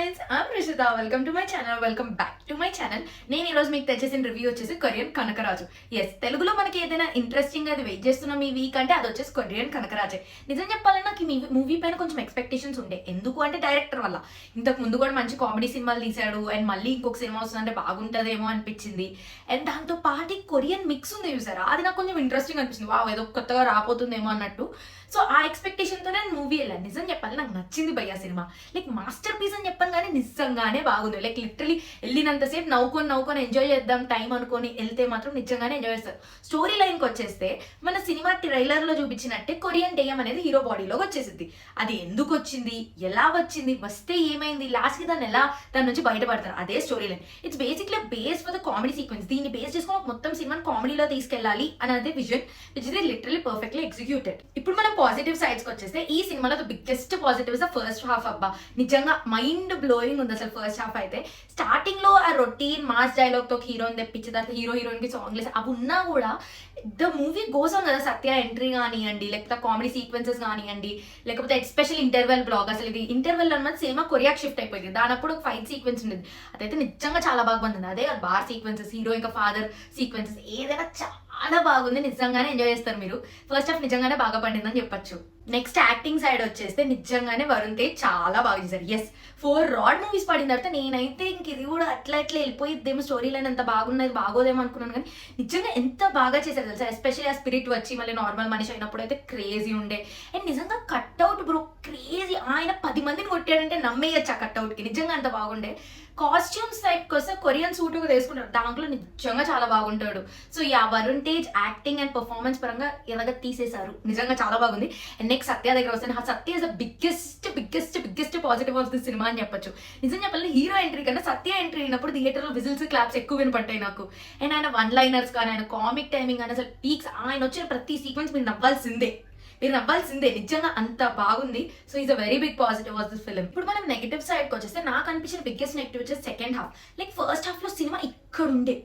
Friends, I'm Rishitha. Welcome to my channel. Welcome back to my channel. నేను ఈ రోజు మీకు తెచ్చేసిన రివ్యూ వచ్చేసి కొరియన్ కనకరాజు. ఎస్, తెలుగులో మనకి ఏదైనా ఇంట్రెస్టింగ్ అది వెయిట్ చేస్తున్నాం ఈ వీక్ అంటే అది వచ్చేసి కొరియన్ కనకరాజే. నిజం చెప్పాలంటే నాకు ఈ మూవీ పైన కొంచెం ఎక్స్పెక్టేషన్స్ ఉండే. ఎందుకు అంటే డైరెక్టర్ వల్ల. ఇంతకు ముందు కూడా మంచి కామెడీ సినిమాలు తీశాడు అండ్ మళ్ళీ ఇంకొక సినిమా వస్తుందంటే బాగుంటుందేమో అనిపించింది. అండ్ దాంతో పాటు కొరియన్ మిక్స్ ఉంది చూసారా, అది నాకు కొంచెం ఇంట్రెస్టింగ్ అనిపించింది. వా, ఏదో కొత్తగా రాబోతుందేమో అన్నట్టు. సో ఆ ఎక్స్పెక్టేషన్తో నేను మూవీ వెళ్ళాను. నిజం చెప్పాలి, నాకు నచ్చింది భయ్యా సినిమా. లైక్ మాస్టర్ పీస్ అని చెప్పాను కానీ నిజంగానే బాగుంది. లైక్ లిటరలీ వెళ్ళినంతసేపు నవ్వుకొని ఎంజాయ్ చేద్దాం టైం అనుకొని వెళ్తే మాత్రం నిజంగానే ఎంజాయ్ చేస్తారు. స్టోరీ లైన్కి వచ్చేస్తే మన సినిమా ట్రైలర్లో చూపించినట్టే కొరియన్ దెయ్యం అనేది హీరో బాడీలోకి వచ్చేసింది. అది ఎందుకు వచ్చింది, ఎలా వచ్చింది, వస్తే ఏమైంది, లాస్ట్కి దాని నుంచి బయటపడతారు. అదే story line. It's basically base for the comedy sequence. దీన్ని బేస్ చేసుకొని మొత్తం సినిమాని కామెడీలో తీసుకెళ్ళాలి అనేది vision, which is literally perfectly executed. ఇప్పుడు మనం పాజిటివ్ సైడ్స్ కి వచ్చేస్తే ఈ సినిమాలో the biggest positive is the first half. అబ్బా, నిజంగా మైండ్ బ్లోయింగ్ ఉంది అసలు ఫస్ట్ హాఫ్ అయితే. స్టార్టింగ్ లో ఆ రొటీన్ మాస్ డైలాగ్ తో హీరోని తెప్పించి తర్వాత హీరోయిన్ కి సాంగ్ లేసి అవి ఉన్నా కూడా ద మూవీ గోస్ ఆన్ కదా. సత్య ఎంట్రీ కానివ్వండి, లేకపోతే కామెడీ సీక్వెన్సెస్ కానివ్వండి, లేకపోతే ఎస్పెషల్ ఇంటర్వెల్ బ్లాగ్. అసలు ఇది ఇంటర్వెల్ అన్నది సేమ్ కొరియాకి షిఫ్ట్ అయిపోయింది. దానప్పుడు ఒక ఫైట్ సీక్వెన్స్ ఉండేది, అదైతే నిజంగా చాలా బాగా పండింది. అదే బార్ సీక్వెన్సెస్, హీరో ఇంకా ఫాదర్ సీక్వెన్సెస్, ఏదైనా చాలా బాగుంది. నిజంగానే ఎంజాయ్ చేస్తారు మీరు. ఫస్ట్ హాఫ్ నిజంగానే బాగా పండిందని చెప్పొచ్చు. నెక్స్ట్ యాక్టింగ్ సైడ్ వచ్చేస్తే నిజంగానే వరుణ్ తేజ్ చాలా బాగా చేశారు. ఎస్, 4 రాడ్ మూవీస్ పడిన తర్వాత నేనైతే ఇంక ఇది కూడా అట్లా వెళ్ళిపోయిద్దేమో, స్టోరీ లైన్ ఎంత బాగున్నది బాగోదేమో అనుకున్నాను. కానీ నిజంగా ఎంత బాగా చేశారు తెలుసా. ఎస్పెషల్లీ ఆ స్పిరిట్ వచ్చి మళ్ళీ నార్మల్ మనిషి అయినప్పుడు అయితే క్రేజీ ఉండే. అండ్ నిజంగా కట్అవుట్ బ్రో క్రేజీ. ఆయన 10 మందిని కొట్టాడంటే నమ్మేయచ్చు ఆ కట్అవుట్కి. నిజంగా అంత బాగుండే. కాస్ట్యూమ్స్ టైప్కి వస్తే కొరియన్ సూట్ తీసుకుంటాడు, దాంట్లో నిజంగా చాలా బాగుంటాడు. So yeah, Varun Tej acting and performance పరంగా ఎలాగ తీసేశారు, నిజంగా చాలా బాగుంది. అండ్ నెక్స్ట్ సత్య దగ్గర వస్తే Satya is the biggest positive of the cinema అని చెప్పొచ్చు. నిజం చెప్పాలి, హీరో ఎంట్రీ కన్నా సత్య ఎంట్రీ అయినప్పుడు థియేటర్లో విజిల్స్ క్లాప్స్ ఎక్కువ వినపడ్డాయి నాకు. అండ్ ఆయన వన్ లైనర్స్ కానీ, ఆయన కామిక్ టైమింగ్ కానీ అసలు పీక్స్. ఆయన వచ్చిన ప్రతి సీక్వెన్స్ మీరు నవ్వాల్సిందే. నిజంగా అంత బాగుంది. So is a very big positive of this film. ఇప్పుడు మనం నెగిటివ్ సైడ్కి వచ్చేస్తే నాకు అనిపించిన బిగ్గెస్ట్ నెగిటివ్ వచ్చేసి second half. Like first half లో సినిమా ఇక్కడ ఉండే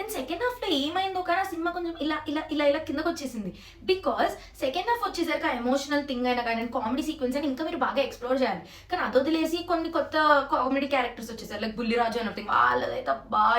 అండ్ సెకండ్ హాఫ్ లో ఏమైందో కానీ ఆ సినిమా కొంచెం ఇలా కిందకు వచ్చేసింది. బికాస్ సెకండ్ హాఫ్ వచ్చేసరికి ఆ ఎమోషనల్ థింగ్ అయినా కానీ కామెడీ సీక్వెన్స్ అని ఇంకా మీరు బాగా ఎక్స్ప్లోర్ చేయాలి. కానీ అది వదిలేసి కొన్ని కొత్త కామెడీ క్యారెక్టర్స్ వచ్చేసారు. లైక్ బుల్లిరాజు అని వాళ్ళదైతే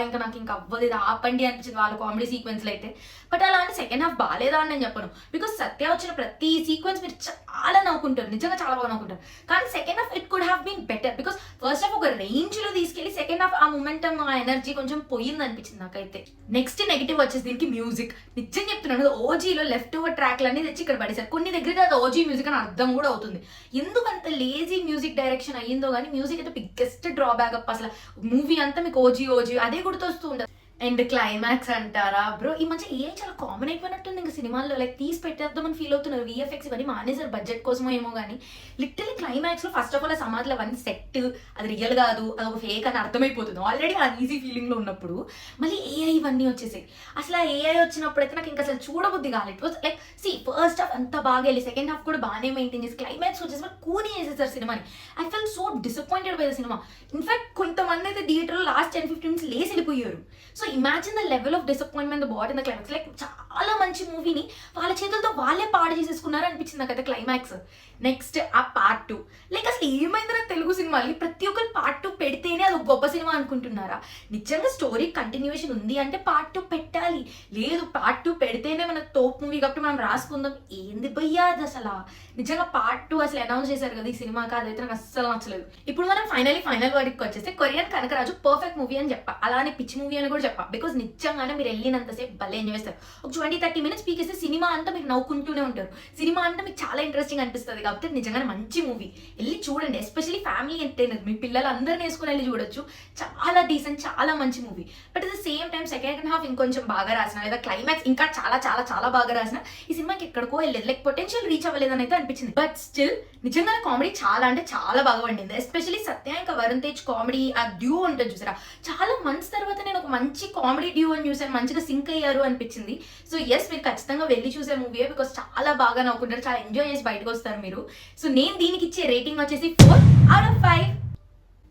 ఇంకా నాకు ఇంకా అవ్వదు, ఇది ఆపండి అనిపించింది వాళ్ళ కామెడీ సీక్వెన్స్లో అయితే. బట్ అలా అంటే సెకండ్ హాఫ్ బాగాలేదా అని నేను చెప్పను. బికాస్ సత్య వచ్చిన ప్రతి సీక్వెన్స్ మీరు చాలా నవ్వుకుంటారు, నిజంగా చాలా బాగా నవ్వుకుంటారు. కానీ second half it could have been better. Because first half ఒక రేంజ్ లో తీసుకెళ్లి సెకండ్ హాఫ్ ఆ మూమెంటం ఆ ఎనర్జీ కొంచెం పోయింది అనిపించింది నాకైతే. నెక్స్ట్ నెగిటివ్ వచ్చేసి దీనికి మ్యూజిక్. నిజం చెప్తున్నాను, ఓజీలో లెఫ్ట్ ఓవర్ ట్రాక్లు అన్ని తెచ్చి ఇక్కడ పడేశారు. కొన్ని దగ్గర అది ఓజీ మ్యూజిక్ అని అర్థం కూడా అవుతుంది. ఎందుకంత లేజీ మ్యూజిక్ డైరెక్షన్ అయ్యిందో కానీ మ్యూజిక్ అయితే బిగ్గెస్ట్ డ్రాబ్యాక్ అప్. అసలు మూవీ అంతా మీకు ఓజీ అదే గుర్తొస్తూ ఉండదు. అండ్ క్లైమాక్స్ అంటారా బ్రో, ఈ మంచి ఏ చాలా కామన్ అయిపోయినట్టుంది ఇంకా సినిమాల్లో. లైక్ తీసి పెట్టేద్దామని ఫీల్ అవుతున్నారు. విఎఫ్ఎక్స్ ఇవన్నీ మానేసారు బడ్జెట్ కోసమో ఏమో కానీ. లిటరలీ క్లైమాక్స్ లో ఫస్ట్ ఆఫ్ ఆల్ ఆ సమాధిలో అవన్నీ సెట్, అది రియల్ కాదు, అది ఒక ఫేక్ అని అర్థమైపోతుంది ఆల్రెడీ ఆ ఈజీ ఫీలింగ్ లో ఉన్నప్పుడు. మళ్ళీ ఏఐ ఇవన్నీ వచ్చేసాయి. అసలు ఆ ఏఐ వచ్చినప్పుడు అయితే నాకు ఇంకా అసలు చూడబుద్ధి కాలేదు. లైక్ ఫస్ట్ హాఫ్ అంతా బాగా వెళ్ళి సెకండ్ హాఫ్ కూడా బాగానే మెయింటైన్ చేసి క్లైమాక్స్ వచ్చేసి కూని చేసేసారు సినిమాని. I fell so disappointed by the cinema. In fact కొంతమంది అయితే థియేటర్లో లాస్ట్ 10-15 minutes లేసి వెళ్ళిపోయారు. So imagine the level of disappointment but in the climax. Like చాలా మంచి మూవీని వాళ్ళ చేతులతో వాళ్ళే పాడు చేసేసుకున్నారు అనిపించింది నాకైతే క్లైమాక్స్. నెక్స్ట్ ఆ పార్ట్ 2. లైక్ అసలు ఏమైందో తెలుగు సినిమాలు ప్రతి ఒక్కరు పార్ట్ 2 పెడితేనే అది ఒక గొప్ప సినిమా అనుకుంటున్నారా? నిజంగా స్టోరీ కంటిన్యూషన్ ఉంది అంటే పార్ట్ 2 పెట్టాలి. లేదు పార్ట్ 2 పెడితేనే మన తోపు మూవీ కాబట్టి మనం రాసుకుందాం. ఏంది భయ్యా అది అసలు? నిజంగా పార్ట్ 2 అసలు అనౌన్స్ చేశారు కదా ఈ సినిమాకి, అదైతే నాకు అస్సలు నచ్చలేదు. ఇప్పుడు మనం ఫైనల్ వర్డ్కి వచ్చేస్తే కొరియన్ కనకరాజు పర్ఫెక్ట్ మూవీ అని చెప్పా, అలానే పిచ్చి మూవీ అని కూడా చెప్పా. బికాస్ నిజంగానే మీరు వెళ్ళినంతసేపు భలే ఎంజాయ్ చేస్తారు. ఒక 20-30 minutes పీకేస్తే సినిమా అంతా మీరు నవ్వుకుంటూనే ఉంటారు. సినిమా అంతా మీకు చాలా ఇంట్రెస్టింగ్ అనిపిస్తుంది. కాబట్టి నిజంగానే మంచి మూవీ, వెళ్ళి చూడండి. ఎస్పెషల్లీ ఫ్యామిలీ ఎంటర్టైనర్, మీ పిల్లలు అందరిని వేసుకుని వెళ్ళి చూడొచ్చు. చాలా డీసెంట్, చాలా మంచి movie. But at the same time second half ఇంకొంచెం బాగా రాసిన, లేదా క్లైమాక్స్ ఇంకా చాలా చాలా చాలా బాగా రాసిన ఈ సినిమాకి ఎక్కడికో వెళ్ళలేదు. లైక్ పొటెన్షియల్ రీచ్ అవ్వలేదు అని అయితే అనిపించింది. బట్ స్టిల్ నిజంగానే కామెడీ చాలా అంటే చాలా బాగా పండింది. ఎస్పెషల్లీ సత్య ఇంకా వరుణ్ తేజ్ కామెడీ ఆ డ్యూ ఉంటుంది చూసారా, చాలా మంత్స్ తర్వాత నేను ఒక మంచి కామెడీ డ్యూ అని చూసాను. మంచిగా సింక్ అయ్యారు అనిపించింది. సో ఎస్, మీరు ఖచ్చితంగా వెళ్ళి చూసే మూవీ. బికాస్ చాలా బాగా నవ్వుకుంటారు, చాలా ఎంజాయ్ చేసి బయటకు వస్తారు మీరు. సో నేను దీనికి ఇచ్చే రేటింగ్ వచ్చేసి 4/5.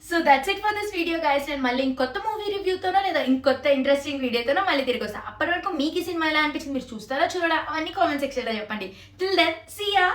So that's it for this video guys. నేను మళ్ళీ ఇంకొత్త మూవీ రివ్యూతోనో లేదా ఇంకొత్త ఇంట్రెస్టింగ్ వీడియోతోనో మళ్ళీ తిరిగి వస్తాను. అప్పటి వరకు మీకు ఈ సినిమా ఎలా అనిపించింది, మీరు చూస్తారా చూడరా అవన్నీ కామెంట్ సెక్షన్లో చెప్పండి. Till then see yeah.